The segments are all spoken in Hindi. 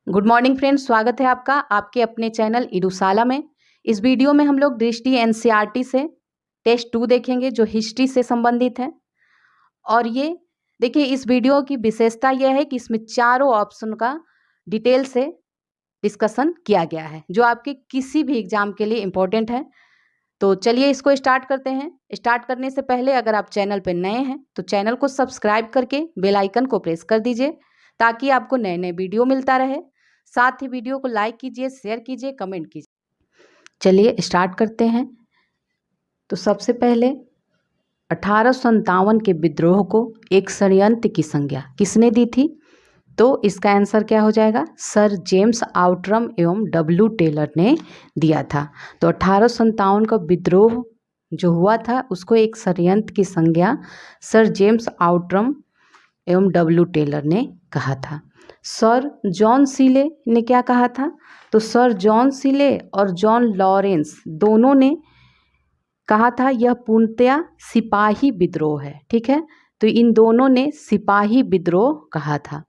गुड मॉर्निंग फ्रेंड्स, स्वागत है आपका आपके अपने चैनल इडुशाला में। इस वीडियो में हम लोग दृष्टि एनसीईआरटी से टेस्ट 2 देखेंगे जो हिस्ट्री से संबंधित है। और ये देखिए, इस वीडियो की विशेषता यह है कि इसमें चारों ऑप्शन का डिटेल से डिस्कशन किया गया है जो आपके किसी भी एग्जाम के लिए इम्पोर्टेंट है। तो चलिए इसको स्टार्ट करते हैं। स्टार्ट करने से पहले अगर आप चैनल पर नए हैं तो चैनल को सब्सक्राइब करके बेल आइकन को प्रेस कर दीजिए ताकि आपको नए नए वीडियो मिलता रहे। साथ ही वीडियो को लाइक कीजिए, शेयर कीजिए, कमेंट कीजिए। चलिए स्टार्ट करते हैं। तो सबसे पहले 1857 के विद्रोह को एक षड्यंत्र की संज्ञा किसने दी थी? तो इसका आंसर क्या हो जाएगा? सर जेम्स आउट्रम एवं डब्ल्यू टेलर ने दिया था। तो 1857 का विद्रोह जो हुआ था उसको एक षड्यंत्र की संज्ञा सर जेम्स आउट्रम एवं डब्ल्यू टेलर ने कहा था। सर जॉन सीले ने क्या कहा था? तो सर जॉन सीले और जॉन लॉरेंस दोनों ने कहा था यह पूर्णतया सिपाही विद्रोह है। ठीक है, तो इन दोनों ने सिपाही विद्रोह कहा था,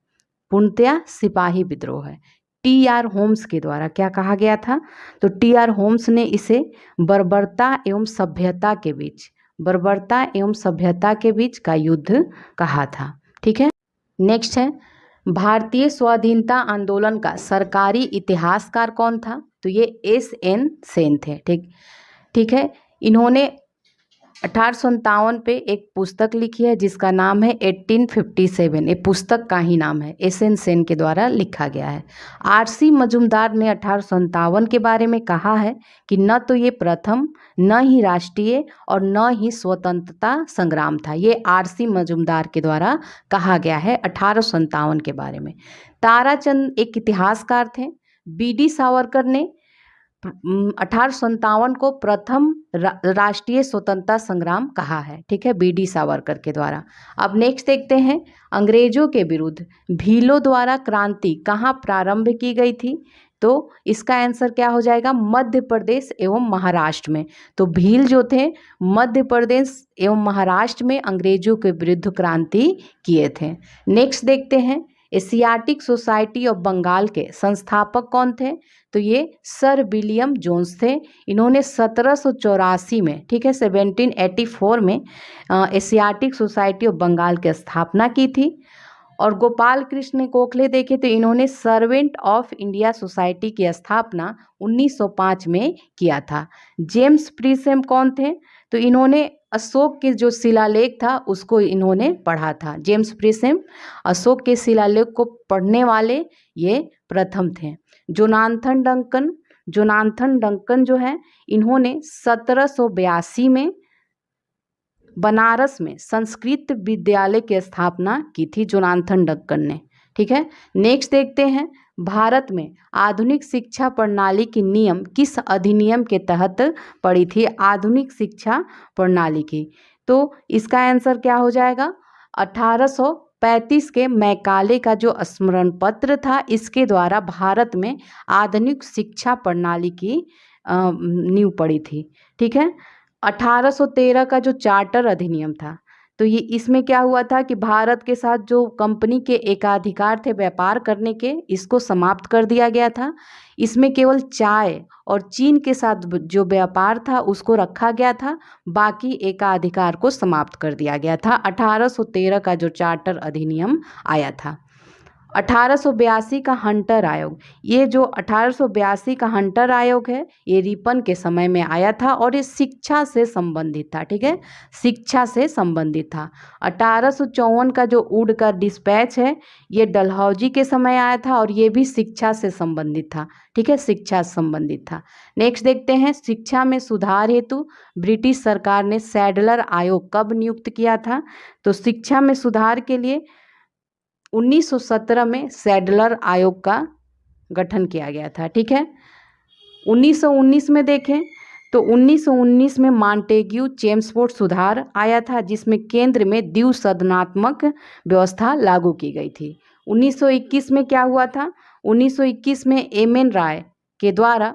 पूर्णतया सिपाही विद्रोह है। टी.आर. होम्स के द्वारा क्या कहा गया था? तो टी.आर. होम्स ने इसे बर्बरता एवं सभ्यता के बीच का युद्ध कहा था। ठीक है, नेक्स्ट है भारतीय स्वाधीनता आंदोलन का सरकारी इतिहासकार कौन था? तो ये S.N. सेन थे। ठीक है, इन्होंने 1857 पे एक पुस्तक लिखी है जिसका नाम है 1857। ये पुस्तक का ही नाम है, S.N. सेन के द्वारा लिखा गया है। R.C. मजूमदार ने 1857 के बारे में कहा है कि न तो ये प्रथम, न ही राष्ट्रीय और न ही स्वतंत्रता संग्राम था। ये R.C. मजूमदार के द्वारा कहा गया है 1857 के बारे में। ताराचंद एक इतिहासकार थे। B.D. सावरकर ने 1857 को प्रथम राष्ट्रीय स्वतंत्रता संग्राम कहा है। ठीक है, B.D. सावरकर के द्वारा। अब नेक्स्ट देखते हैं, अंग्रेजों के विरुद्ध भीलों द्वारा क्रांति कहाँ प्रारंभ की गई थी? तो इसका आंसर क्या हो जाएगा? मध्य प्रदेश एवं महाराष्ट्र में। तो भील जो थे मध्य प्रदेश एवं महाराष्ट्र में अंग्रेजों के विरुद्ध क्रांति किए थे। नेक्स्ट देखते हैं, एशियाटिक सोसाइटी ऑफ बंगाल के संस्थापक कौन थे? तो ये सर विलियम जोन्स थे। इन्होंने 1784 में, ठीक है, 1784 में एशियाटिक सोसाइटी ऑफ बंगाल की स्थापना की थी। और गोपाल कृष्ण गोखले देखे तो इन्होंने सर्वेंट ऑफ इंडिया सोसाइटी की स्थापना 1905 में किया था। जेम्स प्रीसेम कौन थे? तो इन्होंने अशोक के जो शिलालेख था उसको इन्होंने पढ़ा था। जेम्स प्रीसेम अशोक के शिलालेख को पढ़ने वाले ये प्रथम थे। जोनाथन डंकन जो है इन्होंने 1782 में बनारस में संस्कृत विद्यालय की स्थापना की थी, जोनाथन डंकन ने। ठीक है, नेक्स्ट देखते हैं, भारत में आधुनिक शिक्षा प्रणाली की नियम किस अधिनियम के तहत पड़ी थी? आधुनिक शिक्षा प्रणाली की, तो इसका आंसर क्या हो जाएगा? 1835 के मैकाले का जो स्मरण पत्र था इसके द्वारा भारत में आधुनिक शिक्षा प्रणाली की नींव पड़ी थी। ठीक है, 1813 का जो चार्टर अधिनियम था तो ये इसमें क्या हुआ था कि भारत के साथ जो कंपनी के एकाधिकार थे व्यापार करने के, इसको समाप्त कर दिया गया था। इसमें केवल चाय और चीन के साथ जो व्यापार था उसको रखा गया था, बाकी एकाधिकार को समाप्त कर दिया गया था। 1813 का जो चार्टर अधिनियम आया था। 1882 का हंटर आयोग, ये जो 1882 का हंटर आयोग है ये रिपन के समय में आया था और ये शिक्षा से संबंधित था। ठीक है, शिक्षा से संबंधित था। 1854 का जो वुड का डिस्पैच है ये डलहौजी के समय आया था और ये भी शिक्षा से संबंधित था। ठीक है, शिक्षा से संबंधित था। नेक्स्ट देखते हैं, शिक्षा में सुधार हेतु ब्रिटिश सरकार ने सैडलर आयोग कब नियुक्त किया था? तो शिक्षा में सुधार के लिए 1917 में सैडलर आयोग का गठन किया गया था। ठीक है, 1919 में देखें तो 1919 में मॉन्टेग्यू चेम्सफोर्ड सुधार आया था जिसमें केंद्र में द्विसदनात्मक व्यवस्था लागू की गई थी। 1921 में क्या हुआ था? 1921 में एम.एन. राय के द्वारा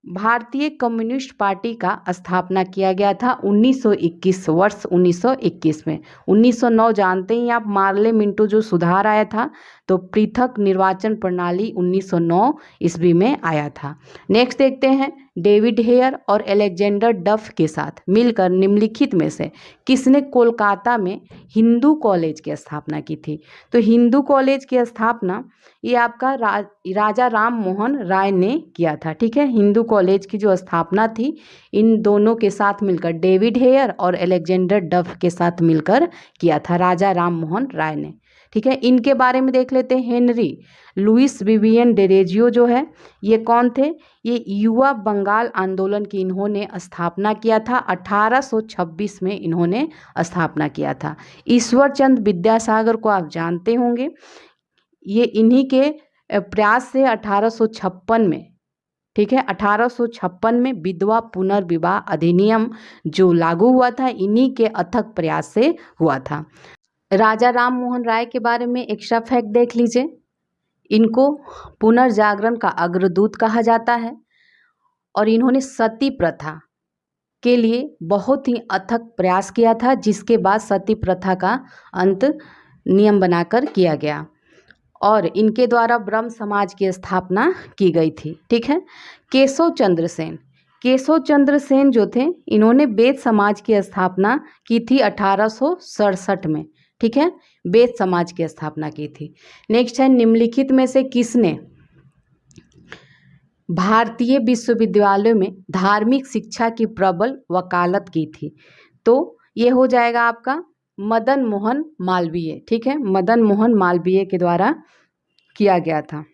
भारतीय कम्युनिस्ट पार्टी का स्थापना किया गया था 1921 वर्ष 1921 में। 1909 जानते ही आप, मार्ले मिंटो जो सुधार आया था, तो पृथक निर्वाचन प्रणाली 1909 ईस्वी में आया था। नेक्स्ट देखते हैं, डेविड हेयर और अलेक्जेंडर डफ के साथ मिलकर निम्नलिखित में से किसने कोलकाता में हिंदू कॉलेज की स्थापना की थी? तो हिंदू कॉलेज की स्थापना ये आपका राजा राम मोहन राय ने किया था। ठीक है, हिंदू कॉलेज की जो स्थापना थी इन दोनों के साथ मिलकर, डेविड हेयर और अलेक्जेंडर डफ के साथ मिलकर किया था राजा राम मोहन राय ने। ठीक है, इनके बारे में देख लेते हैं। हेनरी लुइस विवियन डेरेजियो जो है ये कौन थे? ये युवा बंगाल आंदोलन की इन्होंने स्थापना किया था। 1826 में इन्होंने स्थापना किया था। ईश्वर चंद विद्यासागर को आप जानते होंगे, ये इन्हीं के प्रयास से 1856 में, ठीक है, 1856 में विधवा पुनर्विवाह अधिनियम जो लागू हुआ था इन्हीं के अथक प्रयास से हुआ था। राजा राम मोहन राय के बारे में एक्स्ट्रा फैक्ट देख लीजिए, इनको पुनर्जागरण का अग्रदूत कहा जाता है और इन्होंने सती प्रथा के लिए बहुत ही अथक प्रयास किया था, जिसके बाद सती प्रथा का अंत नियम बनाकर किया गया और इनके द्वारा ब्रह्म समाज की स्थापना की गई थी। ठीक है, केशव चंद्र सेन जो थे इन्होंने बेद समाज की स्थापना की थी 1867 में। ठीक है, बेद समाज की स्थापना की थी। नेक्स्ट है, निम्नलिखित में से किसने भारतीय विश्वविद्यालयों में धार्मिक शिक्षा की प्रबल वकालत की थी? तो ये हो जाएगा आपका मदन मोहन मालवीय। ठीक है, मदन मोहन मालवीय के द्वारा किया गया था।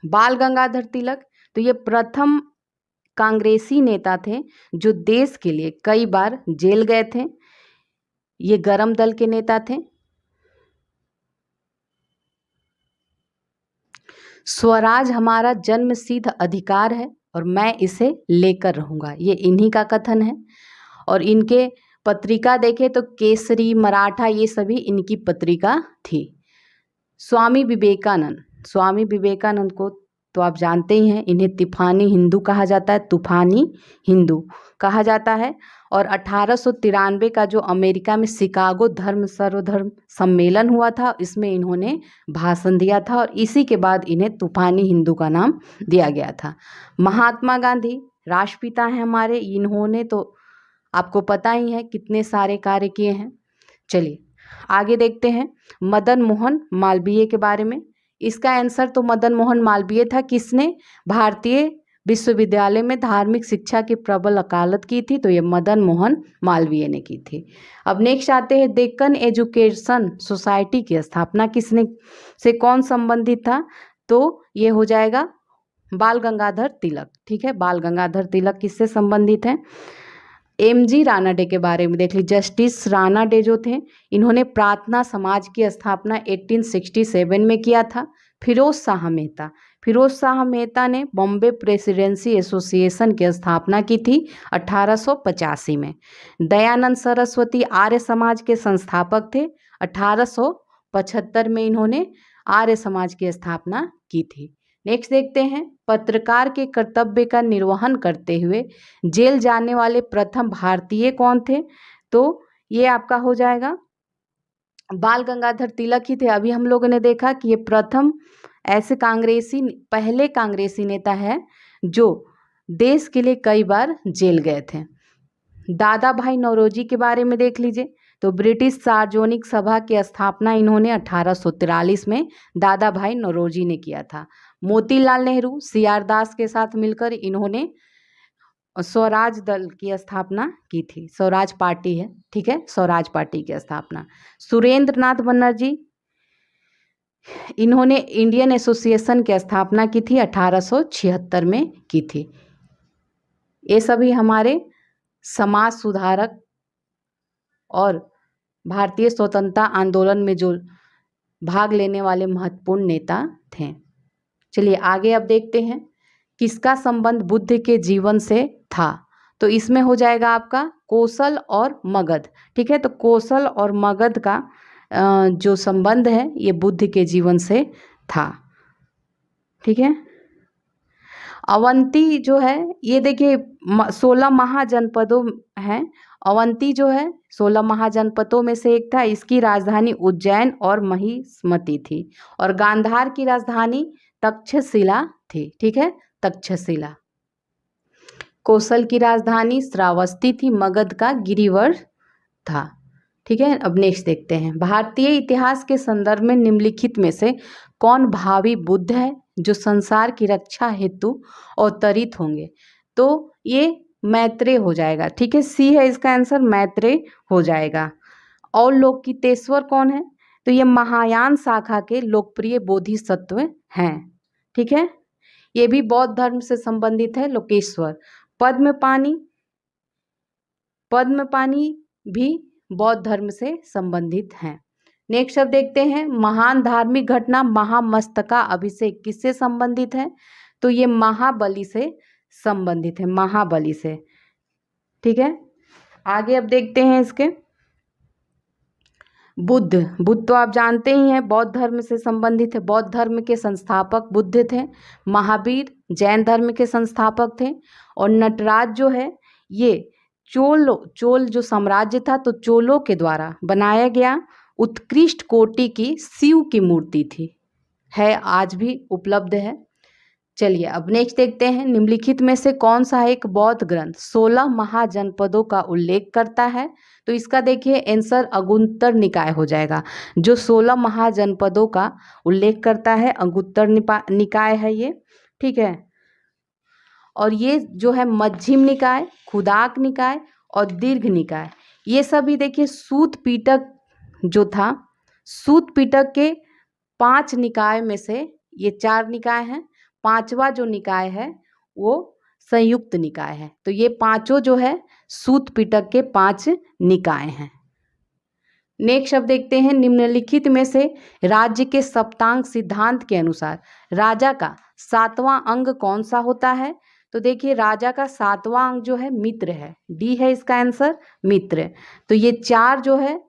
बाल गंगाधर तिलक, तो ये प्रथम कांग्रेसी नेता थे जो देश के लिए कई बार जेल गए थे। ये गरम दल के नेता थे। स्वराज हमारा जन्मसिद्ध अधिकार है और मैं इसे लेकर रहूंगा, ये इन्हीं का कथन है। और इनके पत्रिका देखें तो केसरी, मराठा, ये सभी इनकी पत्रिका थी। स्वामी विवेकानंद को तो आप जानते ही हैं, इन्हें तूफानी हिंदू कहा जाता है, तूफानी हिंदू कहा जाता है। और 1893 का जो अमेरिका में शिकागो धर्म सर्वधर्म सम्मेलन हुआ था, इसमें इन्होंने भाषण दिया था और इसी के बाद इन्हें तूफानी हिंदू का नाम दिया गया था। महात्मा गांधी राष्ट्रपिता हैं हमारे, इन्होंने तो आपको पता ही है कितने सारे कार्य किए हैं। चलिए आगे देखते हैं मदन मोहन मालवीय के बारे में। इसका आंसर तो मदन मोहन मालवीय था। किसने भारतीय विश्वविद्यालय में धार्मिक शिक्षा की प्रबल वकालत की थी? तो ये मदन मोहन मालवीय ने की थी। अब नेक्स्ट आते हैं, डेक्कन एजुकेशन सोसाइटी की स्थापना किसने से कौन संबंधित था? तो ये हो जाएगा बाल गंगाधर तिलक। ठीक है, बाल गंगाधर तिलक किससे संबंधित है? एमजी रानाडे के बारे में देख लीजिए। जस्टिस रानाडे जो थे इन्होंने प्रार्थना समाज की स्थापना 1867 में किया था। फिरोज शाह मेहता ने बॉम्बे प्रेसिडेंसी एसोसिएशन की स्थापना की थी 1885 में। दयानंद सरस्वती आर्य समाज के संस्थापक थे। 1875 में इन्होंने आर्य समाज की स्थापना की थी। नेक्स्ट देखते हैं, पत्रकार के कर्तव्य का निर्वहन करते हुए जेल जाने वाले प्रथम भारतीय कौन थे? तो ये आपका हो जाएगा बाल गंगाधर तिलक ही थे। अभी हम लोगों ने देखा कि ये प्रथम ऐसे पहले कांग्रेसी नेता है जो देश के लिए कई बार जेल गए थे। दादा भाई नौरोजी के बारे में देख लीजिए। तो ब्रिटिश सार्वजनिक सभा की स्थापना इन्होंने 1843 में दादा भाई नौरोजी ने किया था। मोतीलाल नेहरू सीआर दास के साथ मिलकर इन्होंने स्वराज दल की स्थापना की थी। स्वराज पार्टी है, ठीक है, स्वराज पार्टी की स्थापना। सुरेंद्र नाथ बनर्जी इन्होंने इंडियन एसोसिएशन की स्थापना की थी, 1876 में की थी। ये सभी हमारे समाज सुधारक और भारतीय स्वतंत्रता आंदोलन में जो भाग लेने वाले महत्वपूर्ण नेता थे। चलिए आगे अब देखते हैं किसका संबंध बुद्ध के जीवन से था। तो इसमें हो जाएगा आपका कौशल और मगध। ठीक है, तो कौशल और मगध का जो संबंध है ये बुद्ध के जीवन से था। ठीक है, अवंती जो है ये देखिए 16 महाजनपदों हैं। अवंती जो है 16 महाजनपदों में से एक था। इसकी राजधानी उज्जैन और महिष्मती थी और गांधार की राजधानी तक्षशिला थी। ठीक है, तक्षशिला। कौशल की राजधानी श्रावस्ती थी। मगध का गिरिवर था। ठीक है, अब नेक्स्ट देखते हैं। भारतीय इतिहास के संदर्भ में निम्नलिखित में से कौन भावी बुद्ध है जो संसार की रक्षा हेतु अवतरित होंगे? तो ये मैत्रेय हो जाएगा। ठीक है, सी है इसका आंसर, मैत्रेय हो जाएगा। और लोकितेश्वर कौन है? तो ये महायान शाखा के लोकप्रिय बोधिसत्व हैं। ठीक है, ये भी बौद्ध धर्म से संबंधित है। लोकेश्वर। पद्मपाणि भी बौद्ध धर्म से संबंधित हैं। नेक्स्ट अब देखते हैं, महान धार्मिक घटना महामस्तका अभिषेक किससे संबंधित है? तो ये महाबली से संबंधित है, महाबली से। ठीक है, आगे अब देखते हैं इसके। बुद्ध तो आप जानते ही हैं बौद्ध धर्म से संबंधित है। बौद्ध धर्म के संस्थापक बुद्ध थे। महावीर जैन धर्म के संस्थापक थे। और नटराज जो है ये चोल जो साम्राज्य था, तो चोलों के द्वारा बनाया गया उत्कृष्ट कोटि की शिव की मूर्ति थी, है आज भी उपलब्ध है। चलिए अब नेक्स्ट देखते हैं, निम्नलिखित में से कौन सा एक बौद्ध ग्रंथ 16 महाजनपदों का उल्लेख करता है? तो इसका देखिए आंसर अंगुत्तर निकाय हो जाएगा। जो 16 महाजनपदों का उल्लेख करता है अंगुत्तर निकाय है ये। ठीक है, और ये जो है मध्यम निकाय, खुदाक निकाय और दीर्घ निकाय, ये सभी देखिए सूत पीटक जो था, सूत पीटक के 5 निकाय में से ये 4 निकाय हैं। 5वां जो निकाय है वो संयुक्त निकाय है। तो ये पांचों जो है सूत पीटक के 5 निकाय हैं। नेक्स्ट अब देखते हैं, निम्नलिखित में से राज्य के सप्तांग सिद्धांत के अनुसार राजा का 7वां अंग कौन सा होता है? तो देखिए राजा का 7वां अंग जो है मित्र है। डी है इसका आंसर, मित्र। तो ये 4 जो है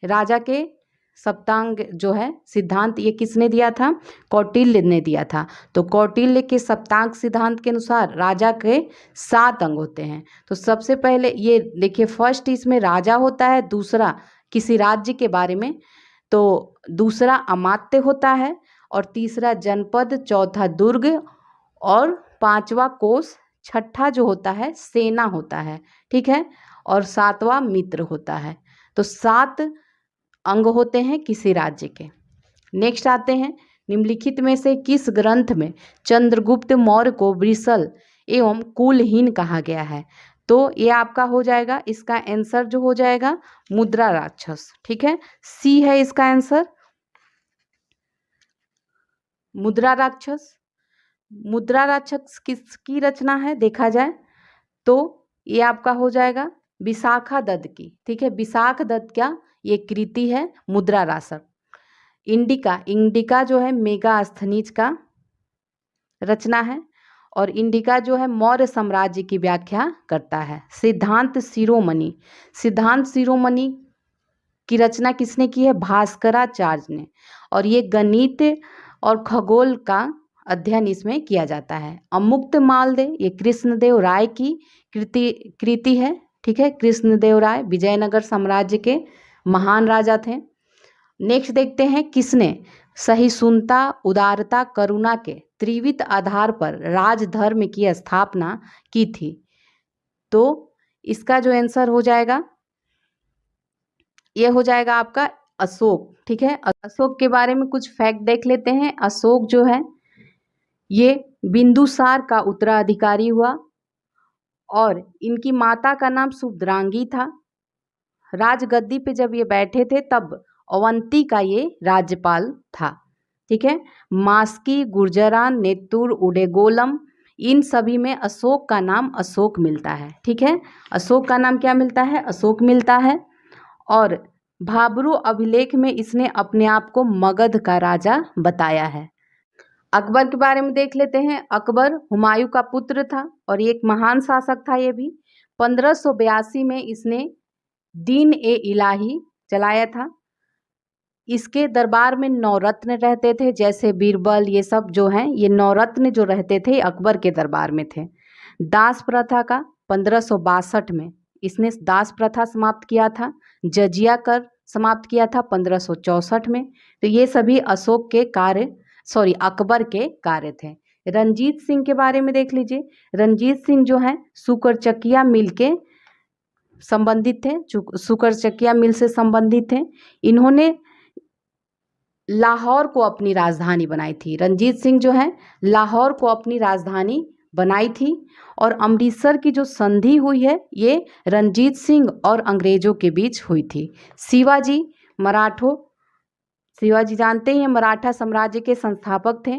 राजा के सप्तांग जो है सिद्धांत, ये किसने दिया था? कौटिल्य ने दिया था। तो कौटिल्य के सप्तांग सिद्धांत के अनुसार राजा के 7 अंग होते हैं। तो सबसे पहले ये देखिए, फर्स्ट इसमें राजा होता है, दूसरा किसी राज्य के बारे में, तो दूसरा अमात्य होता है, और तीसरा जनपद, चौथा दुर्ग, और 5वां कोष, छठा जो होता है सेना होता है। ठीक है, और 7वां मित्र होता है। तो 7 अंग होते हैं किसी राज्य के। नेक्स्ट आते हैं, निम्नलिखित में से किस ग्रंथ में चंद्रगुप्त मौर्य को वृषल एवं कुलहीन कहा गया है? तो ये आपका हो जाएगा, इसका आंसर जो हो जाएगा मुद्रा राक्षस। ठीक है, सी है इसका आंसर, मुद्रा राक्षस। मुद्रा राक्षस किसकी रचना है देखा जाए तो ये आपका हो जाएगा विशाखा दत्त की। ठीक है, विशाख दत्त क्या ये कृति है मुद्रा राक्षस। इंडिका जो है मेगास्थनीज का रचना है, और इंडिका जो है मौर्य साम्राज्य की व्याख्या करता है। सिद्धांत शिरोमणि की रचना किसने की है? भास्कराचार्य ने। और ये गणित और खगोल का अध्ययन इसमें किया जाता है। अमुक्त मालदे ये कृष्णदेव राय की कृति है। ठीक है, कृष्णदेव राय विजयनगर साम्राज्य के महान राजा थे। नेक्स्ट देखते हैं, किसने सहिष्णुता, उदारता, करुणा के त्रिविध आधार पर राजधर्म की स्थापना की थी? तो इसका जो आंसर हो जाएगा ये हो जाएगा आपका अशोक। ठीक है, अशोक के बारे में कुछ फैक्ट देख लेते हैं। अशोक जो है ये बिंदुसार का उत्तराधिकारी हुआ, और इनकी माता का नाम सुभद्रांगी था। राजगद्दी पे जब ये बैठे थे तब अवंती का ये राज्यपाल था। ठीक है, मास्की, गुर्जरान, नेत्तुर, उडेगोलम, इन सभी में अशोक का नाम अशोक मिलता है। ठीक है, अशोक का नाम क्या मिलता है? अशोक मिलता है। और भाब्रू अभिलेख में इसने अपने आप को मगध का राजा बताया है। अकबर के बारे में देख लेते हैं। अकबर हुमायूं का पुत्र था और एक महान शासक था। ये भी 1582 में इसने दीन ए इलाही चलाया था। इसके दरबार में नवरत्न रहते थे, जैसे बीरबल, ये सब जो हैं ये नवरत्न जो रहते थे अकबर के दरबार में थे। दास प्रथा का 1562 में इसने दास प्रथा समाप्त किया था। जजिया कर समाप्त किया था 1564 में। तो ये सभी अशोक के कार्य, सॉरी अकबर के कार्य थे। रंजीत सिंह के बारे में देख लीजिए। रंजीत सिंह जो है सुकरचकिया मिल के संबंधित थे, सुकरचकिया मिल से संबंधित थे। इन्होंने लाहौर को अपनी राजधानी बनाई थी। रंजीत सिंह जो है लाहौर को अपनी राजधानी बनाई थी। और अमृतसर की जो संधि हुई है ये रंजीत सिंह और अंग्रेजों के बीच हुई थी। शिवाजी शिवाजी जानते ही हैं, मराठा साम्राज्य के संस्थापक थे।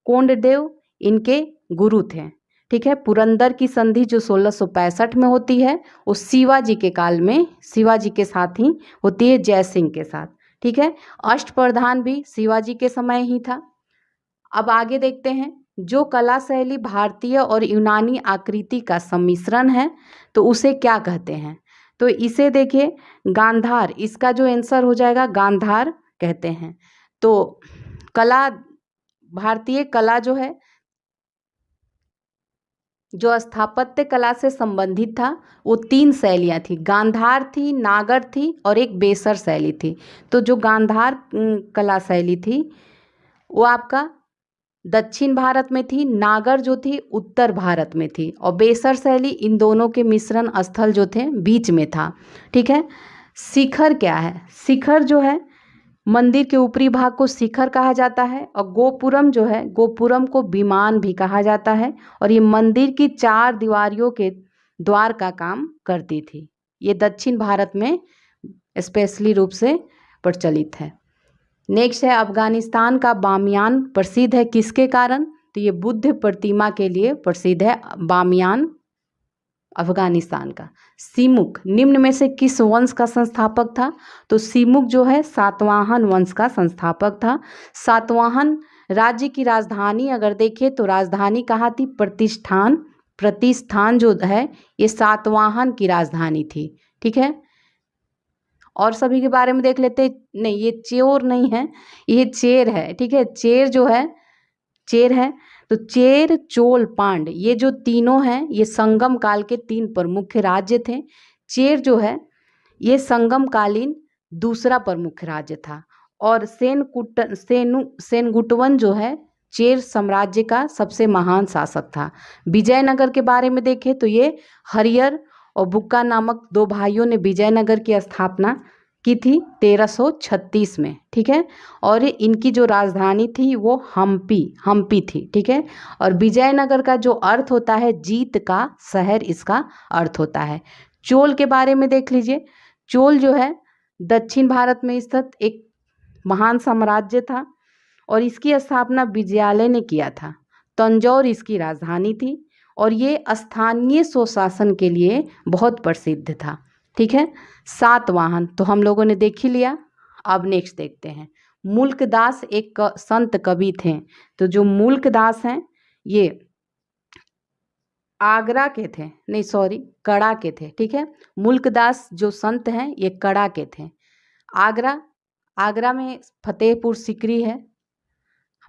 कोंडदेव इनके गुरु थे। ठीक है, पुरंदर की संधि जो 1665 में होती है वो शिवाजी के काल में शिवाजी के साथ ही होती है, जय सिंह के साथ। ठीक है, अष्टप्रधान भी शिवाजी के समय ही था। अब आगे देखते हैं, जो कला शैली भारतीय और यूनानी आकृति का सम्मिश्रण है तो उसे क्या कहते हैं? तो इसे देखिए गांधार, इसका जो आंसर हो जाएगा गांधार कहते हैं। तो कला, भारतीय कला जो है, जो स्थापत्य कला से संबंधित था वो 3 शैलियाँ थी। गांधार थी, नागर थी और एक बेसर शैली थी। तो जो गांधार कला शैली थी वो आपका दक्षिण भारत में थी, नागर जो थी उत्तर भारत में थी, और बेसर शैली इन दोनों के मिश्रण स्थल जो थे बीच में था। ठीक है, शिखर क्या है? शिखर जो है मंदिर के ऊपरी भाग को शिखर कहा जाता है, और गोपुरम जो है, गोपुरम को विमान भी कहा जाता है। और ये मंदिर की 4 दीवारियों के द्वार का काम करती थी। ये दक्षिण भारत में स्पेशली रूप से प्रचलित है। नेक्स्ट है, अफगानिस्तान का बामियान प्रसिद्ध है किसके कारण? तो ये बुद्ध प्रतिमा के लिए प्रसिद्ध है बामियान अफगानिस्तान का। सिमुक निम्न में से किस वंश का संस्थापक था? तो सिमुक जो है सातवाहन वंश का संस्थापक था। सातवाहन राज्य की राजधानी अगर देखें तो राजधानी कहाँ थी? प्रतिष्ठान जो है ये सातवाहन की राजधानी थी। ठीक है, और सभी के बारे में देख लेते। नहीं, ये चेर नहीं है, ये चेर है। ठीक है, चेर जो है चेर है। तो चेर, चोल, पांड ये जो तीनों हैं ये संगम काल के 3 प्रमुख राज्य थे। चेर जो है ये संगम कालीन दूसरा प्रमुख राज्य था। और सेनगुटवन जो है चेर साम्राज्य का सबसे महान शासक था। विजयनगर के बारे में देखें तो ये हरियर और बुक्का नामक 2 भाइयों ने विजयनगर की स्थापना की थी 1336 में। ठीक है, और इनकी जो राजधानी थी वो हम्पी थी। ठीक है, और विजयनगर का जो अर्थ होता है जीत का शहर, इसका अर्थ होता है। चोल के बारे में देख लीजिए। चोल जो है दक्षिण भारत में स्थित एक महान साम्राज्य था और इसकी स्थापना विजयालय ने किया था। तंजौर इसकी राजधानी थी और ये स्थानीय स्वशासन के लिए बहुत प्रसिद्ध था। ठीक है, सातवाहन तो हम लोगों ने देख ही लिया। अब नेक्स्ट देखते हैं, मुल्कदास एक संत कवि थे। तो जो मुल्कदास हैं ये आगरा के थे, नहीं सॉरी कड़ा के थे। ठीक है, मुल्कदास जो संत हैं ये कड़ा के थे। आगरा में फतेहपुर सिकरी है,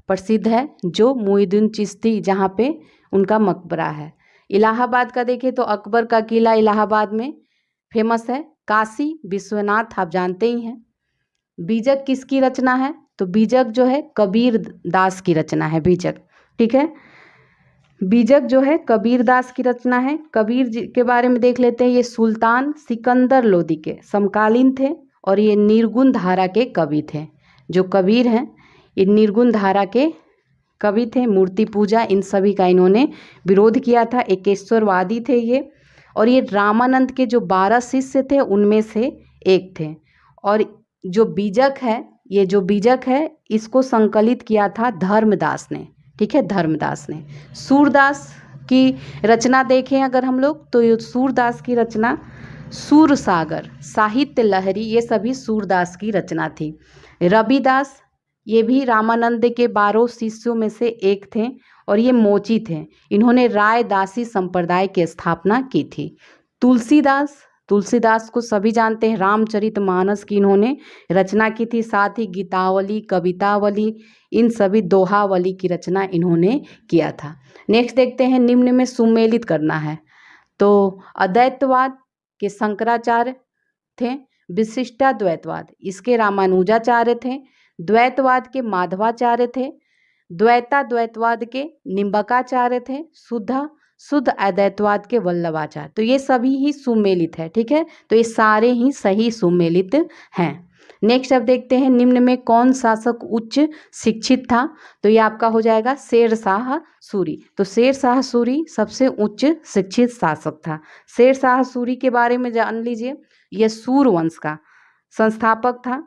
प्रसिद्ध है, जो मुईनुद्दीन चिश्ती जहाँ पे उनका मकबरा है। इलाहाबाद का देखें तो अकबर का किला इलाहाबाद में फेमस है। काशी विश्वनाथ आप जानते ही हैं। बीजक किसकी रचना है? तो बीजक जो है कबीर दास की रचना है, बीजक। ठीक है, बीजक जो है कबीर दास की रचना है। कबीर जी के बारे में देख लेते हैं। ये सुल्तान सिकंदर लोदी के समकालीन थे और ये निर्गुण धारा के कवि थे। जो कबीर हैं ये निर्गुण धारा के कवि थे। मूर्ति पूजा इन सभी का इन्होंने विरोध किया था। एकेश्वरवादी थे ये, और ये रामानंद के जो 12 शिष्य थे उनमें से एक थे। और जो बीजक है, ये जो बीजक है इसको संकलित किया था धर्मदास ने। ठीक है, धर्मदास ने। सूरदास की रचना देखें अगर हम लोग तो ये सूरदास की रचना सूरसागर, साहित्य लहरी, ये सभी सूरदास की रचना थी। रविदास ये भी रामानंद के 12 शिष्यों में से एक थे और ये मोची थे। इन्होंने रायदासी संप्रदाय की स्थापना की थी। तुलसीदास तुलसीदास को सभी जानते हैं, रामचरितमानस की इन्होंने रचना की थी, साथ ही गीतावली, कवितावली, इन सभी दोहावली की रचना इन्होंने किया था। नेक्स्ट देखते हैं, निम्न में सुमेलित करना है। तो अद्वैतवाद के शंकराचार्य थे, विशिष्टाद्वैतवाद इसके रामानुजाचार्य थे, द्वैतवाद के माधवाचार्य थे, द्वैताद्वैतवाद के निम्बकाचार्य थे, शुद्ध अद्वैतवाद के वल्लभाचार्य। तो ये सभी ही सुमेलित है, ठीक है, तो ये सारे ही सही सुमेलित हैं। नेक्स्ट अब देखते हैं, निम्न में कौन शासक उच्च शिक्षित था? तो ये आपका हो जाएगा शेरशाह सूरी। तो शेरशाह सूरी सबसे उच्च शिक्षित शासक था। शेरशाह सूरी के बारे में जान लीजिए, यह सूर वंश का संस्थापक था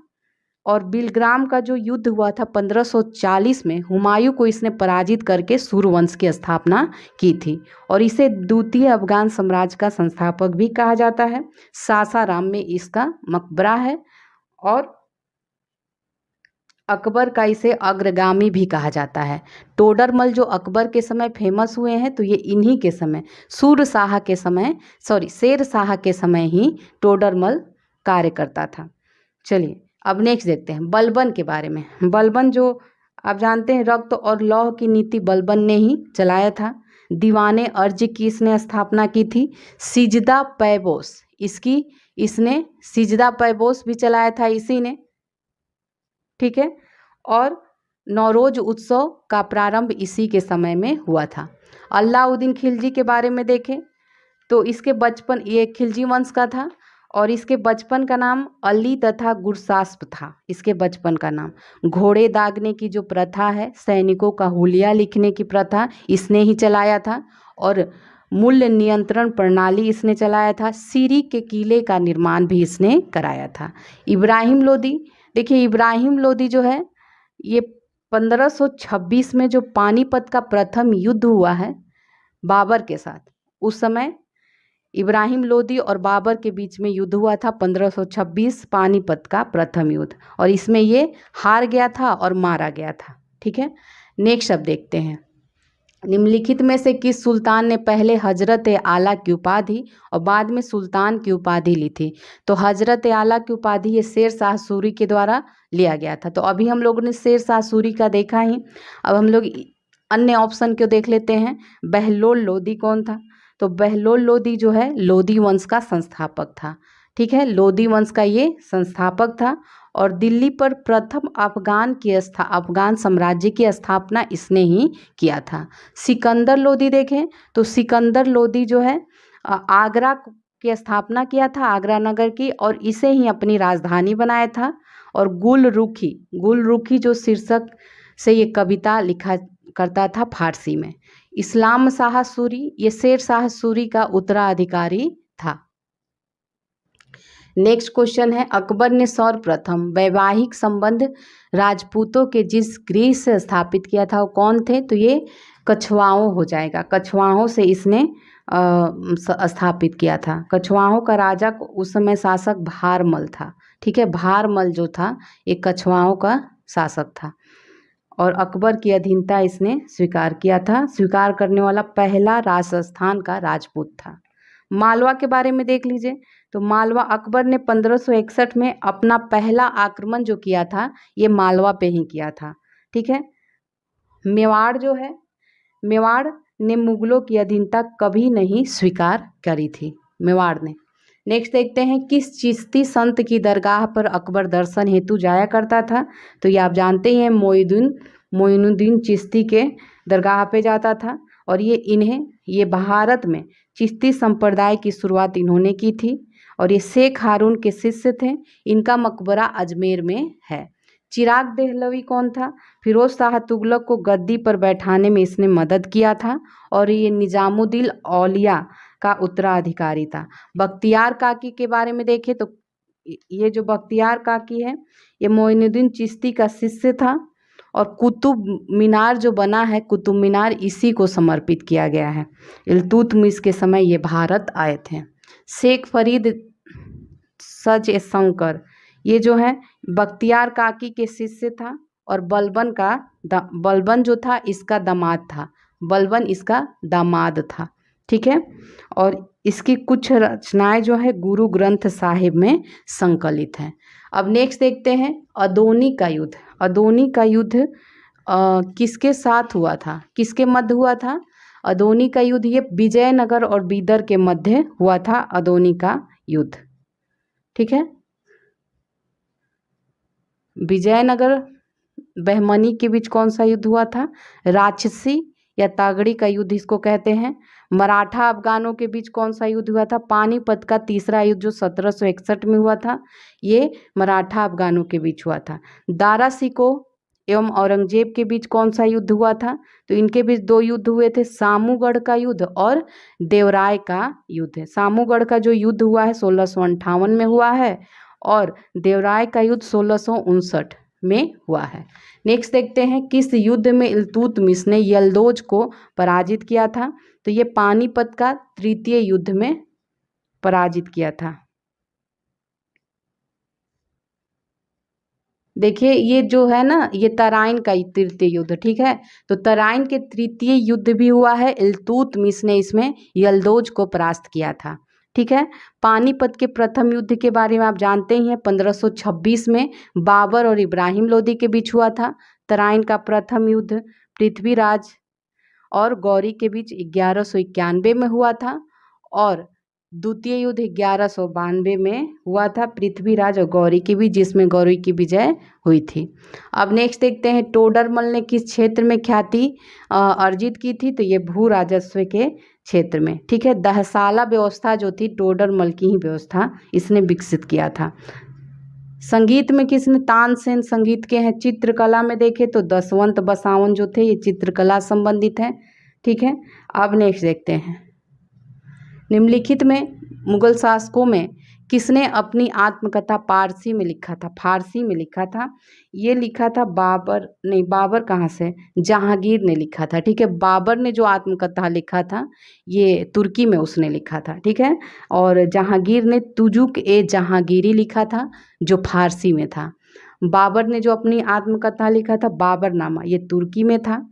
और बिलग्राम का जो युद्ध हुआ था 1540 में, हुमायूं को इसने पराजित करके सूर वंश की स्थापना की थी और इसे द्वितीय अफगान साम्राज्य का संस्थापक भी कहा जाता है। सासाराम में इसका मकबरा है और अकबर का इसे अग्रगामी भी कहा जाता है। टोडरमल जो अकबर के समय फेमस हुए हैं, तो ये इन्हीं के समय शेर शाह के समय ही टोडरमल कार्य करता था। चलिए अब नेक्स्ट देखते हैं बलबन के बारे में। बलबन जो आप जानते हैं, रक्त और लौह की नीति बलबन ने ही चलाया था। दीवाने अर्ज की इसने स्थापना की थी। सिजदा पैबोस इसने सिजदा पैबोस भी चलाया था इसी ने, ठीक है, और नौरोज उत्सव का प्रारंभ इसी के समय में हुआ था। अलाउद्दीन खिलजी के बारे में देखें तो इसके बचपन, ये खिलजी वंश का था और इसके बचपन का नाम अली तथा गुरसास्प था। इसके बचपन का नाम, घोड़े दागने की जो प्रथा है, सैनिकों का हुलिया लिखने की प्रथा इसने ही चलाया था और मूल्य नियंत्रण प्रणाली इसने चलाया था। सीरी के किले का निर्माण भी इसने कराया था। इब्राहिम लोदी, देखिए इब्राहिम लोदी जो है, ये 1526 में जो पानीपत का प्रथम युद्ध हुआ है बाबर के साथ, उस समय इब्राहिम लोदी और बाबर के बीच में युद्ध हुआ था 1526 पानीपत का प्रथम युद्ध, और इसमें ये हार गया था और मारा गया था, ठीक है। नेक्स्ट अब देखते हैं, निम्नलिखित में से किस सुल्तान ने पहले हजरत आला की उपाधि और बाद में सुल्तान की उपाधि ली थी? तो हजरत आला की उपाधि ये शेर शाह सूरी के द्वारा लिया गया था। तो अभी हम लोगों ने शेर शाह सूरी का देखा ही, अब हम लोग अन्य ऑप्शन को देख लेते हैं। बहलोल लोदी कौन था? तो बहलोल लोदी जो है लोदी वंश का संस्थापक था, ठीक है, लोदी वंश का ये संस्थापक था और दिल्ली पर प्रथम अफगान साम्राज्य की स्थापना इसने ही किया था। सिकंदर लोदी देखें तो सिकंदर लोदी जो है आगरा की स्थापना किया था, आगरा नगर की, और इसे ही अपनी राजधानी बनाया था। और गुलरुखी जो शीर्षक से ये कविता लिखा करता था फारसी में। इस्लाम शाह सूरी, ये शेर शाह सूरी का उत्तराधिकारी था। नेक्स्ट क्वेश्चन है, अकबर ने सर्वप्रथम वैवाहिक संबंध राजपूतों के जिस गृह से स्थापित किया था वो कौन थे? तो ये कछवाहों हो जाएगा, कछवाहों से इसने स्थापित किया था। कछवाहों का राजा उस समय शासक भारमल था, ठीक है, भारमल जो था ये कछवाहों का शासक था और अकबर की अधीनता इसने स्वीकार किया था। स्वीकार करने वाला पहला राजस्थान का राजपूत था। मालवा के बारे में देख लीजिए, तो मालवा अकबर ने 1561 में अपना पहला आक्रमण जो किया था ये मालवा पे ही किया था, ठीक है। मेवाड़ जो है, मेवाड़ ने मुगलों की अधीनता कभी नहीं स्वीकार करी थी मेवाड़ ने। नेक्स्ट देखते हैं, किस चिश्ती संत की दरगाह पर अकबर दर्शन हेतु जाया करता था? तो ये आप जानते ही हैं, मोइनुद्दीन चिश्ती के दरगाह पे जाता था और ये भारत में चिश्ती संप्रदाय की शुरुआत इन्होंने की थी और ये शेख हारून के शिष्य थे। इनका मकबरा अजमेर में है। चिराग देहलवी कौन था? फिरोज शाह तुगलक को गद्दी पर बैठाने में इसने मदद किया था और ये निजामुद्दीन औलिया का उत्तराधिकारी था। बख्तियार काकी के बारे में देखें तो ये जो बख्तियार काकी है ये मोइनुद्दीन चिश्ती का शिष्य था और कुतुब मीनार जो बना है, कुतुब मीनार इसी को समर्पित किया गया है। इल्तुतमिश के समय ये भारत आए थे। शेख फरीद सज ए शंकर, ये जो है बख्तियार काकी के शिष्य था और बलबन जो था इसका दामाद था, बलबन इसका दामाद था, ठीक है। और इसकी कुछ रचनाएं जो है गुरु ग्रंथ साहिब में संकलित हैं। अब नेक्स्ट देखते हैं अदोनी का युद्ध। अदोनी का युद्ध किसके साथ हुआ था, किसके मध्य हुआ था? अदोनी का युद्ध ये विजयनगर और बीदर के मध्य हुआ था, अदोनी का युद्ध। ठीक है, विजयनगर बहमनी के बीच कौन सा युद्ध हुआ था? राक्षसी या तागड़ी का युद्ध इसको कहते हैं। मराठा अफगानों के बीच कौन सा युद्ध हुआ था? पानीपत का तीसरा युद्ध जो 1761 में हुआ था, ये मराठा अफगानों के बीच हुआ था। दारा सिकोह एवं औरंगजेब के बीच कौन सा युद्ध हुआ था? तो इनके बीच दो युद्ध हुए थे, सामूगढ़ का युद्ध और देवराय का युद्ध। सामूगढ़ का जो युद्ध हुआ है 1658 में हुआ है और देवराय का युद्ध 1659 में हुआ है। नेक्स्ट देखते हैं किस युद्ध में इल्तुतमिश ने यल्दौज को पराजित किया था? तो ये पानीपत का तृतीय युद्ध में पराजित किया था। देखिए ये जो है ना, ये तराइन का तृतीय युद्ध, ठीक है। तो तराइन के तृतीय युद्ध भी हुआ है, इल्तुतमिश ने इसमें यल्दौज को परास्त किया था। ठीक है, पानीपत के प्रथम युद्ध के बारे में आप जानते ही हैं, 1526 में बाबर और इब्राहिम लोदी के बीच हुआ था। तराइन का प्रथम युद्ध पृथ्वीराज और गौरी के बीच 1191 में हुआ था और द्वितीय युद्ध 1192 में हुआ था पृथ्वीराज और गौरी के बीच, जिसमें गौरी की विजय हुई थी। अब नेक्स्ट देखते हैं टोडरमल ने किस क्षेत्र में ख्याति अर्जित की थी? तो ये भू राजस्व के क्षेत्र में। ठीक है, दहसाला व्यवस्था जो थी टोडरमल की ही व्यवस्था इसने विकसित किया था। संगीत में किसने? तानसेन संगीत के हैं। चित्रकला में देखें तो दसवंत बसावन जो थे ये चित्रकला संबंधित है। ठीक है, अब नेक्स्ट देखते हैं निम्नलिखित में मुगल शासकों में किसने अपनी आत्मकथा पारसी में लिखा था? फारसी में लिखा था। ये लिखा था बाबर, नहीं बाबर कहाँ से, जहांगीर ने लिखा था। ठीक है, बाबर ने जो आत्मकथा लिखा था ये तुर्की में उसने लिखा था। ठीक है, और जहांगीर ने तुजुक ए जहांगीरी लिखा था जो फारसी में था। बाबर ने जो अपनी आत्मकथा लिखा था बाबरनामा, ये तुर्की में था।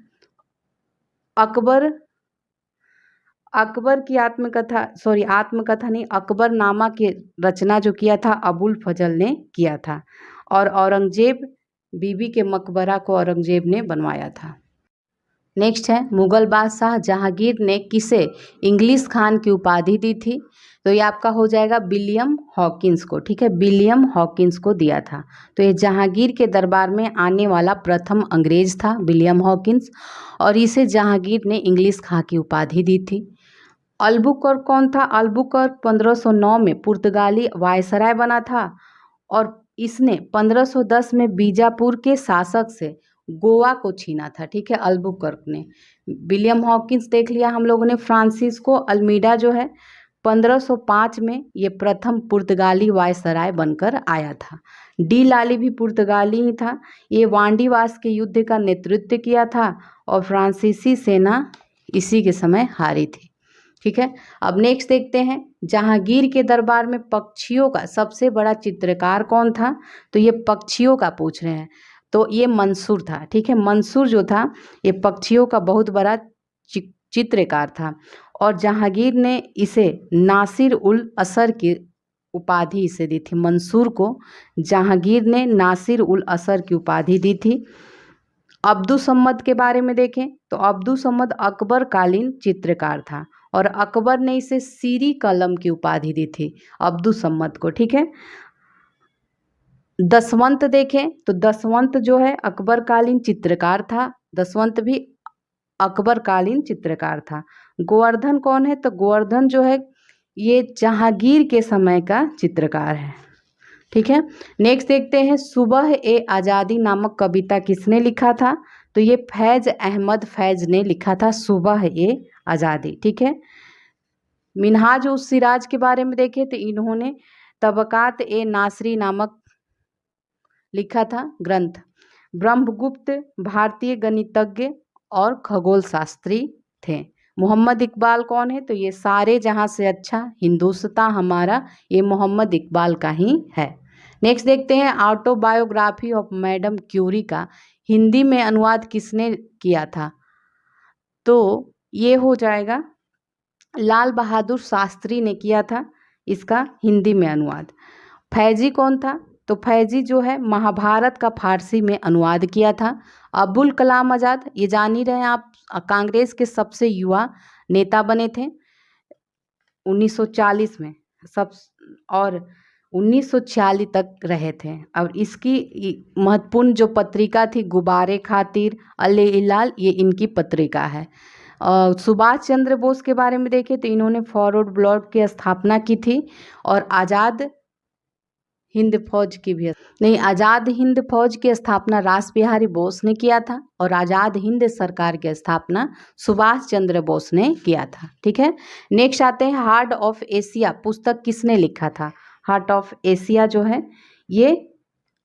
अकबर की आत्मकथा नहीं, अकबरनामा की रचना जो किया था अबुल फजल ने किया था। और औरंगजेब बीबी के मकबरा को औरंगजेब ने बनवाया था। नेक्स्ट है मुगल बादशाह जहांगीर ने किसे इंग्लिश खान की उपाधि दी थी? तो ये आपका हो जाएगा विलियम हॉकिंस को। ठीक है, विलियम हॉकिंस को दिया था। तो ये जहांगीर के दरबार में आने वाला प्रथम अंग्रेज था विलियम हॉकिंस और इसे जहांगीर ने इंग्लिश खां की उपाधि दी थी। अल्बुकर्क कौन था? अल्बुकर्क 1509 में पुर्तगाली वायसराय बना था और इसने 1510 में बीजापुर के शासक से गोवा को छीना था। ठीक है, अल्बुकर्क ने। विलियम हॉकिंस देख लिया हम लोगों ने। फ्रांसिस्को अल्मीडा जो है 1505 में ये प्रथम पुर्तगाली वायसराय बनकर आया था। डी लाली भी पुर्तगाली ही था। ये वांडीवास के युद्ध का नेतृत्व किया था और फ्रांसीसी सेना इसी के समय हारी थी। ठीक है, अब नेक्स्ट देखते हैं जहांगीर के दरबार में पक्षियों का सबसे बड़ा चित्रकार कौन था? तो ये पक्षियों का पूछ रहे हैं, तो ये मंसूर था। ठीक है, मंसूर जो था ये पक्षियों का बहुत बड़ा चित्रकार था और जहांगीर ने इसे नासिर उल असर की उपाधि इसे दी थी। मंसूर को जहांगीर ने नासिर उल असर की उपाधि दी थी। अब्दुसम्मद के बारे में देखें तो अब्दुसम्मद अकबर कालीन चित्रकार था और अकबर ने इसे सीरी कलम की उपाधि दी थी अब्दुसम्मद को। ठीक है, दसवंत देखें तो दसवंत जो है अकबर कालीन चित्रकार था। दसवंत भी अकबर कालीन चित्रकार था। गोवर्धन कौन है? तो गोवर्धन जो है ये जहांगीर के समय का चित्रकार है। ठीक है, नेक्स्ट देखते हैं सुबह ए आज़ादी नामक कविता किसने लिखा था? तो ये फैज अहमद फैज ने लिखा था सुबह ए आज़ादी। ठीक है, मिनहाज उस सिराज के बारे में देखें तो इन्होंने तबकात ए नासरी नामक लिखा था ग्रंथ। ब्रह्मगुप्त भारतीय गणितज्ञ और खगोल शास्त्री थे। मोहम्मद इकबाल कौन है? तो ये सारे जहां से अच्छा हिंदुस्तान हमारा, ये मोहम्मद इकबाल का ही है। नेक्स्ट देखते हैं ऑटोबायोग्राफी ऑफ मैडम क्यूरी का हिंदी में अनुवाद किसने किया था? तो ये हो जाएगा लाल बहादुर शास्त्री ने किया था इसका हिंदी में अनुवाद। फैजी कौन था? तो फैजी जो है महाभारत का फारसी में अनुवाद किया था। अबुल कलाम आज़ाद, ये जान ही रहे हैं आप, कांग्रेस के सबसे युवा नेता बने थे 1940 में सब, और 1946 तक रहे थे। और इसकी महत्वपूर्ण जो पत्रिका थी गुब्बारे खातिर, अले इलाल, ये इनकी पत्रिका है। सुभाष चंद्र बोस के बारे में देखें तो इन्होंने फॉरवर्ड ब्लॉक की स्थापना की थी, और आज़ाद हिंद फौज की भी नहीं, आज़ाद हिंद फौज की स्थापना रास बिहारी बोस ने किया था, और आज़ाद हिंद सरकार की स्थापना सुभाष चंद्र बोस ने किया था। ठीक है, नेक्स्ट आते हैं हार्ट ऑफ एशिया पुस्तक किसने लिखा था? हार्ट ऑफ एशिया जो है ये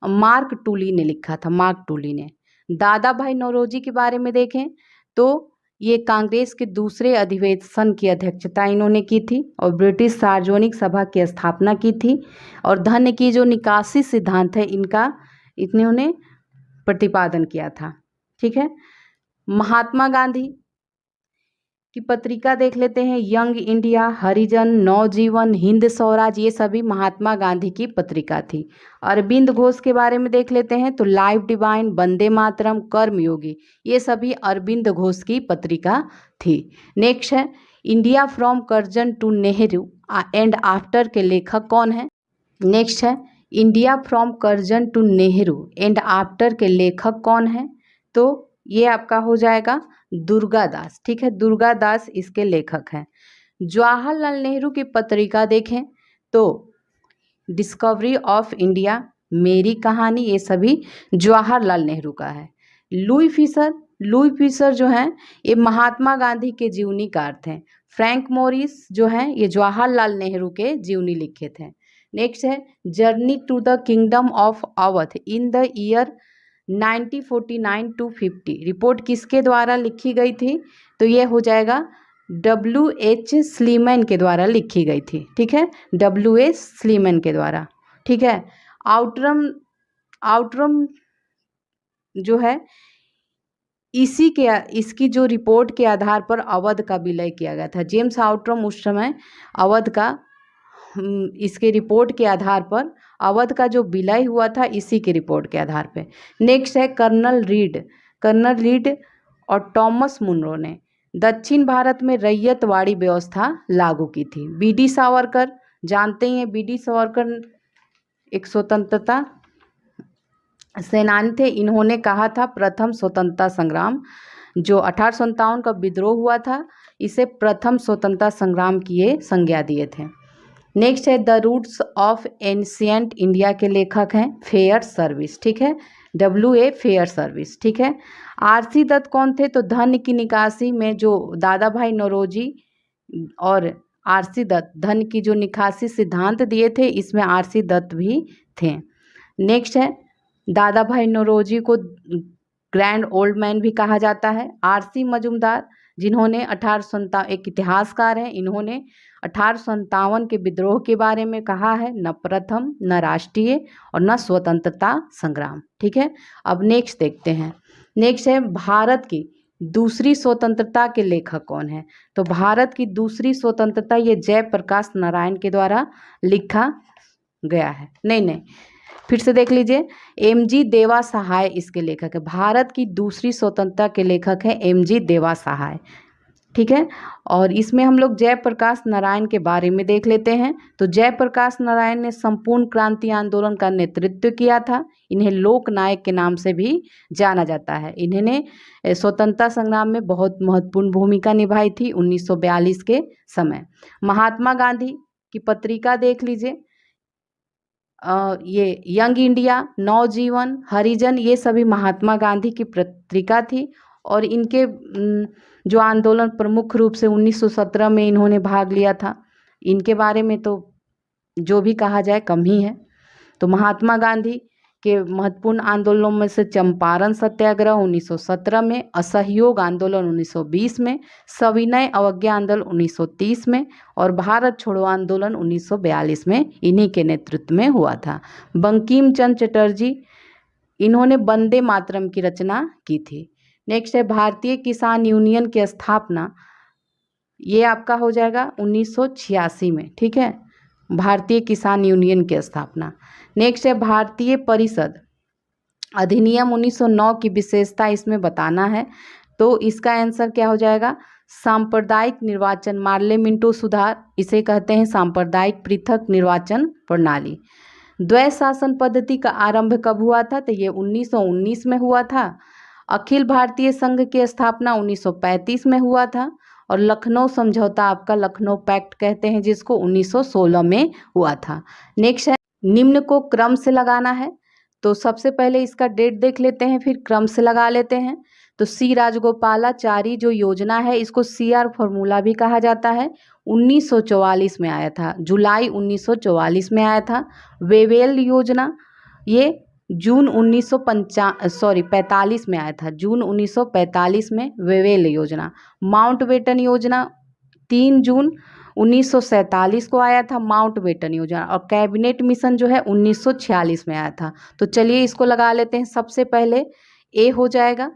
मार्क टूली ने लिखा था, मार्क टूली ने। दादा भाई नौरोजी के बारे में देखें तो ये कांग्रेस के दूसरे अधिवेशन की अध्यक्षता इन्होंने की थी, और ब्रिटिश सार्वजनिक सभा की स्थापना की थी, और धन की जो निकासी सिद्धांत है इनका इन्होंने प्रतिपादन किया था। ठीक है, महात्मा गांधी की पत्रिका देख लेते हैं, यंग इंडिया, हरिजन, नवजीवन, हिंद स्वराज, ये सभी महात्मा गांधी की पत्रिका थी। अरविंद घोष के बारे में देख लेते हैं तो लाइफ डिवाइन, वंदे मातरम, कर्मयोगी, ये सभी अरविंद घोष की पत्रिका थी। नेक्स्ट है India from Curzon to Nehru and after के लेखक कौन है? नेक्स्ट है India from Curzon to Nehru and after के लेखक कौन है? तो ये आपका हो जाएगा दुर्गादास। ठीक है, दुर्गादास इसके लेखक हैं। जवाहरलाल नेहरू की पत्रिका देखें तो डिस्कवरी ऑफ इंडिया, मेरी कहानी, ये सभी जवाहरलाल नेहरू का है। लुई फिशर जो हैं ये महात्मा गांधी के जीवनीकार थे। फ्रैंक मोरिस जो हैं ये जवाहरलाल नेहरू के जीवनी लिखे थे। नेक्स्ट है journey to the kingdom of Awadh in the year 1949 to 50, report किसके द्वारा लिखी गई थी? तो ये हो जाएगा W.H. स्लीमैन के द्वारा लिखी गई थी। ठीक है, W.H. स्लीमैन के द्वारा। ठीक है, आउटरम जो है इसकी जो रिपोर्ट के आधार पर अवध का विलय किया गया था। जेम्स आउटरम उस समय अवध का इसके रिपोर्ट के आधार पर अवध का जो विलय हुआ था इसी की रिपोर्ट के आधार पे। नेक्स्ट है कर्नल रीड और टॉमस मुनरो ने दक्षिण भारत में रैयतवाड़ी व्यवस्था लागू की थी। बी.डी. सावरकर जानते ही हैं, बी.डी. सावरकर एक स्वतंत्रता सेनानी थे। इन्होंने कहा था प्रथम स्वतंत्रता संग्राम जो 1857 का विद्रोह हुआ था इसे प्रथम स्वतंत्रता संग्राम की ये संज्ञा दिए थे। नेक्स्ट है the roots of ancient India के लेखक हैं फेयर सर्विस। ठीक है, W.A. Fairservis. ठीक है, R.C. दत्त कौन थे? तो धन की निकासी में जो दादा भाई नौरोजी और R.C. दत्त धन की जो निकासी सिद्धांत दिए थे इसमें R.C. दत्त भी थे। नेक्स्ट है दादा भाई नौरोजी को ग्रैंड ओल्ड मैन भी कहा जाता है। R.C. मजूमदार जिन्होंने 1857, एक इतिहासकार हैं, इन्होंने 1857 के विद्रोह के बारे में कहा है, न प्रथम, न राष्ट्रीय और न स्वतंत्रता संग्राम। ठीक है, अब नेक्स्ट देखते हैं। नेक्स्ट है भारत की दूसरी स्वतंत्रता के लेखक कौन है? तो भारत की दूसरी स्वतंत्रता ये जयप्रकाश नारायण के द्वारा लिखा गया है। नहीं, फिर से देख लीजिए, M.G. देवा सहाय इसके लेखक है। भारत की दूसरी स्वतंत्रता के लेखक है M.G. देवा सहाय। ठीक है, और इसमें हम लोग जयप्रकाश नारायण के बारे में देख लेते हैं। तो जयप्रकाश नारायण ने संपूर्ण क्रांति आंदोलन का नेतृत्व किया था। इन्हें लोक नायक के नाम से भी जाना जाता है। इन्होंने स्वतंत्रता संग्राम में बहुत महत्वपूर्ण भूमिका निभाई थी 1942 के समय। महात्मा गांधी की पत्रिका देख लीजिए, ये यंग इंडिया, नवजीवन, हरिजन, ये सभी महात्मा गांधी की पत्रिका थी। और इनके जो आंदोलन प्रमुख रूप से 1917 में इन्होंने भाग लिया था, इनके बारे में तो जो भी कहा जाए कम ही है। तो महात्मा गांधी के महत्वपूर्ण आंदोलनों में से चंपारण सत्याग्रह 1917 में, असहयोग आंदोलन 1920 में, सविनय अवज्ञा आंदोलन 1930 में और भारत छोड़ो आंदोलन 1942 में इन्हीं के नेतृत्व में हुआ था। बंकिम चंद्र चटर्जी इन्होंने वंदे मातरम की रचना की थी। नेक्स्ट है भारतीय किसान यूनियन की स्थापना ये आपका हो जाएगा 1986 में, ठीक है, भारतीय किसान यूनियन की स्थापना। नेक्स्ट है भारतीय परिषद अधिनियम 1909 की विशेषता इसमें बताना है, तो इसका आंसर क्या हो जाएगा, सांप्रदायिक निर्वाचन पार्लियामेंटो सुधार, इसे कहते हैं सांप्रदायिक पृथक निर्वाचन प्रणाली। द्वैत शासन पद्धति का आरंभ कब हुआ था, तो ये 1919 में हुआ था। अखिल भारतीय संघ की स्थापना 1935 में हुआ था, और लखनऊ समझौता आपका लखनऊ पैक्ट कहते हैं जिसको 1916 में हुआ था। नेक्स्ट है निम्न को क्रम से लगाना है, तो सबसे पहले इसका डेट देख लेते हैं, फिर क्रम से लगा लेते हैं। तो सी राजगोपालाचारी जो योजना है इसको CR फॉर्मूला भी कहा जाता है, 1944 में आया था, जुलाई 1944 में आया था। वेवेल योजना ये जून 1945 में आया था, जून 1945 में वेवेल योजना। माउंटबेटन योजना 3 जून 1947 को आया था, माउंटबेटन योजना। और कैबिनेट मिशन जो है 1946 में आया था। तो चलिए इसको लगा लेते हैं। सबसे पहले ए हो जाएगा,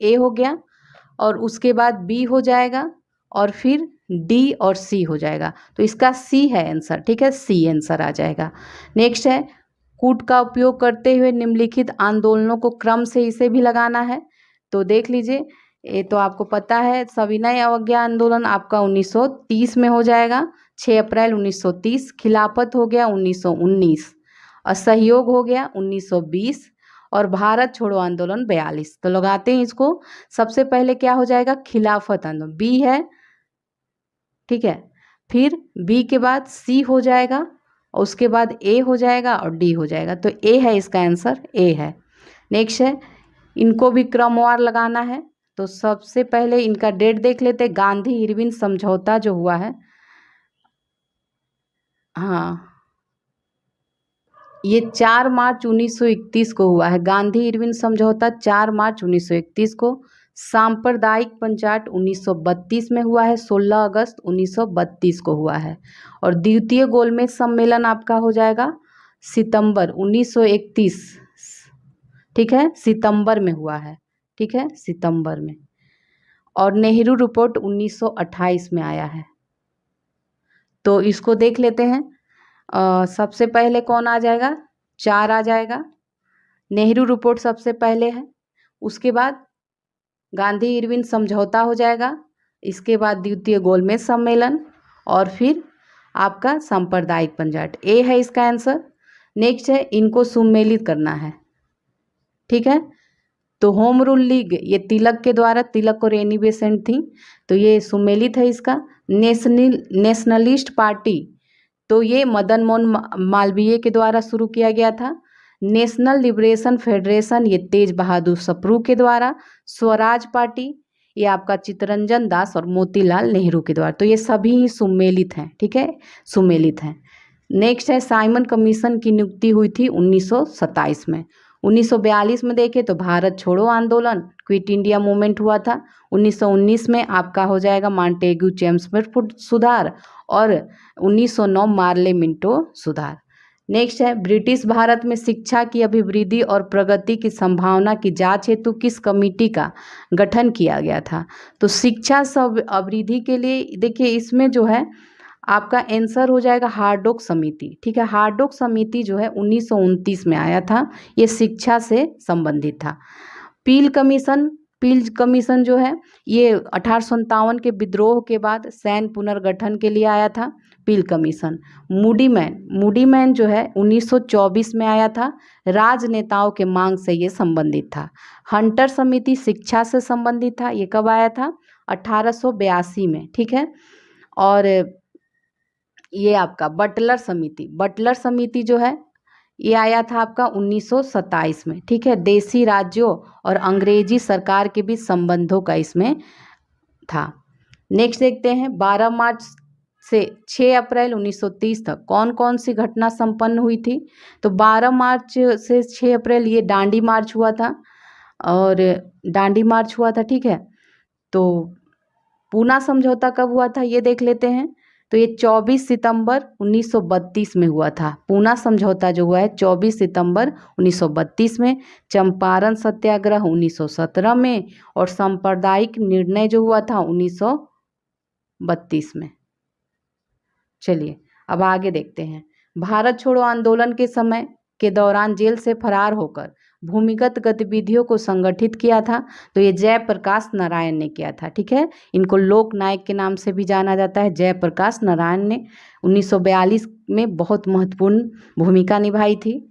ए हो गया, और उसके बाद बी हो जाएगा, और फिर डी और सी हो जाएगा। तो इसका सी है आंसर, ठीक है, सी आंसर आ जाएगा। नेक्स्ट है कूट का उपयोग करते हुए निम्नलिखित आंदोलनों को क्रम से इसे भी लगाना है। तो देख लीजिए, ये तो आपको पता है, सविनय अवज्ञा आंदोलन आपका 1930 में हो जाएगा, 6 अप्रैल 1930। खिलाफत हो गया 1919, असहयोग हो गया 1920, और भारत छोड़ो आंदोलन 42। तो लगाते हैं इसको। सबसे पहले क्या हो जाएगा, खिलाफत आंदोलन, बी है, ठीक है, फिर बी के बाद सी हो जाएगा, और उसके बाद ए हो जाएगा, और डी हो जाएगा। तो ए है इसका आंसर, ए है। नेक्स्ट है इनको भी क्रमवार लगाना है। तो सबसे पहले इनका डेट देख लेते हैं। गांधी इरविन समझौता जो हुआ है, हाँ, ये 4 मार्च 1931 को हुआ है। गांधी इरविन समझौता 4 मार्च 1931 को। सांप्रदायिक पंचायत 1932 में हुआ है, 16 अगस्त 1932 को हुआ है। और द्वितीय गोलमेज सम्मेलन आपका हो जाएगा सितंबर 1931, ठीक है, सितंबर में हुआ है, ठीक है, सितंबर में। और नेहरू रिपोर्ट 1928 में आया है। तो इसको देख लेते हैं। सबसे पहले कौन आ जाएगा, 4 आ जाएगा, नेहरू रिपोर्ट सबसे पहले है, उसके बाद गांधी इरविन समझौता हो जाएगा, इसके बाद द्वितीय गोलमेज सम्मेलन, और फिर आपका सांप्रदायिक पंचायत। ए है इसका आंसर। नेक्स्ट है इनको सुमेलित करना है, ठीक है। तो होम रूल लीग ये तिलक के द्वारा, तिलक और एनी बेसेंट थी, तो ये सुमेलित है इसका। नेशनलिस्ट पार्टी तो ये मदन मोहन मालवीय के द्वारा शुरू किया गया था। नेशनल लिबरेशन फेडरेशन ये तेज बहादुर सप्रू के द्वारा। स्वराज पार्टी ये आपका चित्तरंजन दास और मोतीलाल नेहरू के द्वारा। तो ये सभी ही सुमेलित हैं, ठीक है, सुमेलित हैं। नेक्स्ट है साइमन कमीशन की नियुक्ति हुई थी 1927 में। 1942 में देखें तो भारत छोड़ो आंदोलन, क्विट इंडिया मूवमेंट हुआ था। 1919 में आपका हो जाएगा मॉन्टेग्यू चेम्सफोर्ड सुधार, और 1909 मार्ले मिंटो सुधार। नेक्स्ट है ब्रिटिश भारत में शिक्षा की अभिवृद्धि और प्रगति की संभावना की जांच हेतु किस कमेटी का गठन किया गया था। तो शिक्षा सब अभिवृद्धि के लिए देखिए इसमें जो है आपका आंसर हो जाएगा हार्डोक समिति, ठीक है। हार्डोक समिति जो है 1929 में आया था, ये शिक्षा से संबंधित था। पील कमीशन जो है ये 1857 के विद्रोह के बाद सैन्य पुनर्गठन के लिए आया था, पील कमीशन। मूडीमैन जो है 1924 में आया था, राजनेताओं के मांग से ये संबंधित था। हंटर समिति शिक्षा से संबंधित था, ये कब आया था, 1882 में, ठीक है। और ये आपका बटलर समिति जो है ये आया था आपका 1927 में, ठीक है। देशी राज्यों और अंग्रेजी सरकार के बीच संबंधों का इसमें था। नेक्स्ट देखते हैं 12 मार्च से 6 अप्रैल 1930 तक कौन कौन सी घटना संपन्न हुई थी। तो 12 मार्च से 6 अप्रैल ये दांडी मार्च हुआ था, ठीक है। तो पूना समझौता कब हुआ था ये देख लेते हैं। तो ये 24 सितंबर 1932 में हुआ था। पूना समझौता जो हुआ है 24 सितंबर 1932 में। चंपारण सत्याग्रह 1917 में, और सांप्रदायिक निर्णय जो हुआ था 19 1932 में। चलिए अब आगे देखते हैं। भारत छोड़ो आंदोलन के समय के दौरान जेल से फरार होकर भूमिगत गतिविधियों को संगठित किया था, तो ये जयप्रकाश नारायण ने किया था। ठीक है, इनको लोक नायक के नाम से भी जाना जाता है। जयप्रकाश नारायण ने 1942 में बहुत महत्वपूर्ण भूमिका निभाई थी।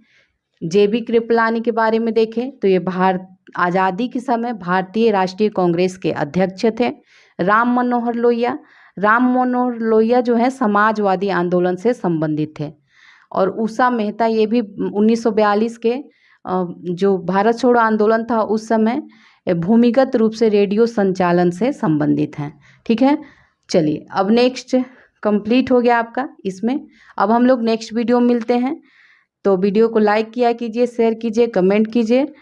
जेबी कृपलानी के बारे में देखें तो ये भारत आज़ादी के समय भारतीय राष्ट्रीय कांग्रेस के अध्यक्ष थे। राम मनोहर लोहिया जो है समाजवादी आंदोलन से संबंधित थे। और उषा मेहता, ये भी 1942 के जो भारत छोड़ो आंदोलन था उस समय भूमिगत रूप से रेडियो संचालन से संबंधित हैं। ठीक है, चलिए अब नेक्स्ट कंप्लीट हो गया आपका इसमें। अब हम लोग नेक्स्ट वीडियो मिलते हैं, तो वीडियो को लाइक किया कीजिए, शेयर कीजिए, कमेंट कीजिए।